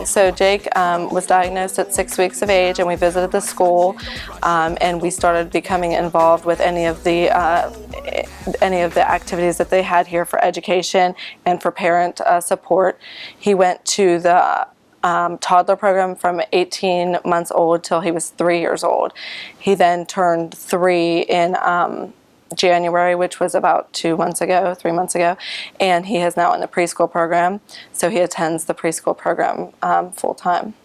So Jake was diagnosed at 6 weeks of age, and we visited the school, and we started becoming involved with any of the activities that they had here for education and for parent support. He went to the toddler program from 18 months old till he was 3 years old. He then turned 3 in January, which was about 3 months ago, and he is now in the preschool program, so he attends the preschool program full time.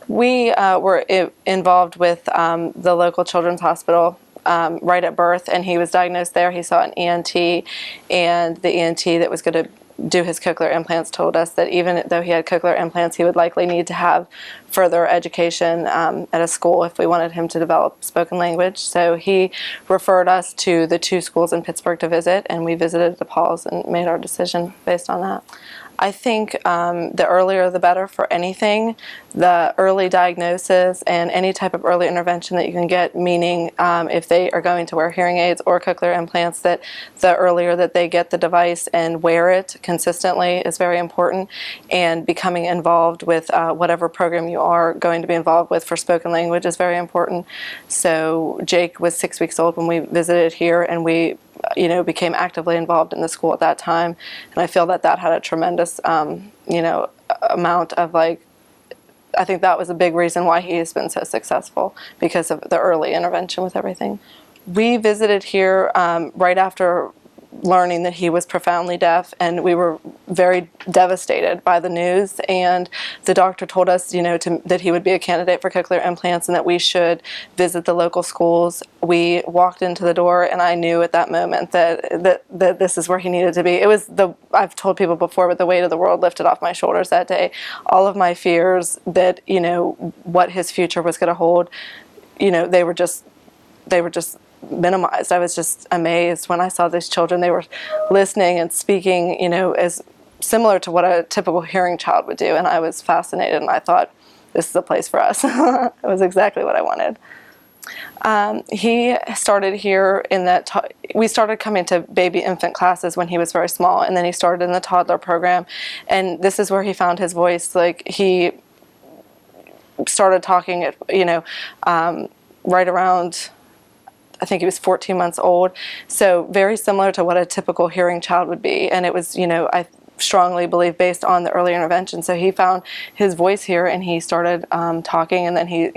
We were involved with the local children's hospital right at birth, and he was diagnosed there. He saw an ENT, and the ENT that was going to do his cochlear implants told us that even though he had cochlear implants, he would likely need to have further education at a school if we wanted him to develop spoken language. So he referred us to the 2 schools in Pittsburgh to visit, and we visited DePaul's and made our decision based on that. I think the earlier the better for anything. The early diagnosis and any type of early intervention that you can get, meaning if they are going to wear hearing aids or cochlear implants, that the earlier that they get the device and wear it consistently is very important. And becoming involved with whatever program you are going to be involved with for spoken language is very important. So Jake was 6 weeks old when we visited here, and we became actively involved in the school at that time, and I feel that had a tremendous, amount of I think that was a big reason why he has been so successful, because of the early intervention with everything. We visited here right after learning that he was profoundly deaf, and we were very devastated by the news, and the doctor told us that he would be a candidate for cochlear implants and that we should visit the local schools. We walked into the door, and I knew at that moment that this is where he needed to be. I've told people before, but the weight of the world lifted off my shoulders that day. All of my fears that what his future was going to hold, they were just minimized. I was just amazed when I saw these children. They were listening and speaking, as similar to what a typical hearing child would do, and I was fascinated, and I thought, this is a place for us. It was exactly what I wanted. He started here we started coming to baby infant classes when he was very small, and then he started in the toddler program, and this is where he found his voice. He started talking at, right around, I think he was 14 months old, so very similar to what a typical hearing child would be. And it was, I strongly believe, based on the early intervention. So he found his voice here, and he started talking, and then he,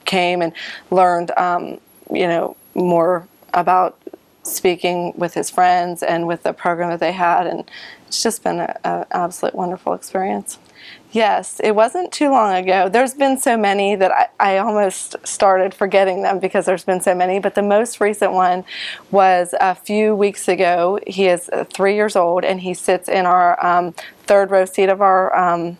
came and learned, more about speaking with his friends and with the program that they had, and it's just been an absolute wonderful experience. Yes, it wasn't too long ago. There's been so many that I almost started forgetting them because there's been so many, but the most recent one was a few weeks ago. He is 3 years old, and he sits in our third row seat of our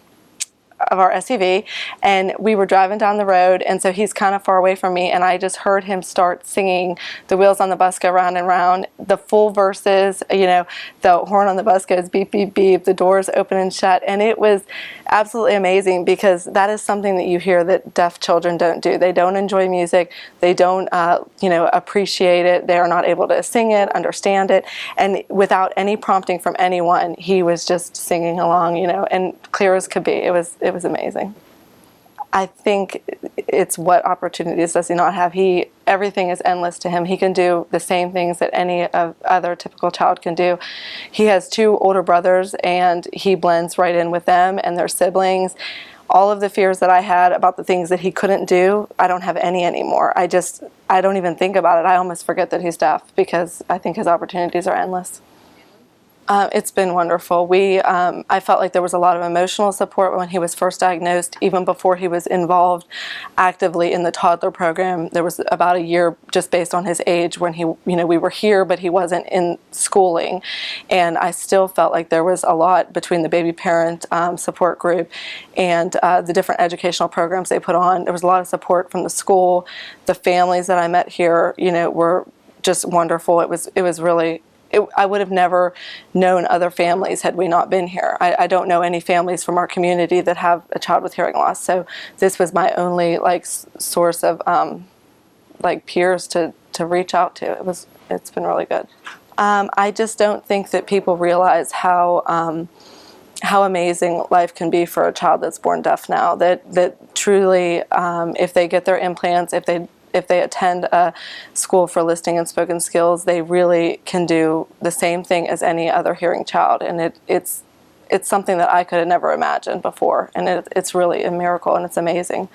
SUV, and we were driving down the road, and so he's kind of far away from me, and I just heard him start singing "The Wheels on the Bus Go Round and Round," the full verses. The horn on the bus goes beep, beep, beep, the doors open and shut, and it was absolutely amazing, because that is something that you hear that deaf children don't do. They don't enjoy music, they don't appreciate it, they are not able to sing it, understand it, and without any prompting from anyone, he was just singing along, and clear as could be. It was amazing. I think it's what opportunities does he not have. Everything is endless to him. He can do the same things that any other typical child can do. He has 2 older brothers, and he blends right in with them and their siblings. All of the fears that I had about the things that he couldn't do, I don't have any anymore. I don't even think about it. I almost forget that he's deaf, because I think his opportunities are endless. It's been wonderful. I felt like there was a lot of emotional support when he was first diagnosed, even before he was involved actively in the toddler program. There was about a year, just based on his age, when we were here, but he wasn't in schooling. And I still felt like there was a lot between the baby parent support group and the different educational programs they put on. There was a lot of support from the school. The families that I met here, were just wonderful. It was really. I would have never known other families had we not been here. I don't know any families from our community that have a child with hearing loss, so this was my only source of peers to reach out to. It's been really good. I just don't think that people realize how how amazing life can be for a child that's born deaf now. That truly, if they get their implants, if they attend a school for listening and spoken skills, they really can do the same thing as any other hearing child. And it's something that I could have never imagined before. And it's really a miracle, and it's amazing.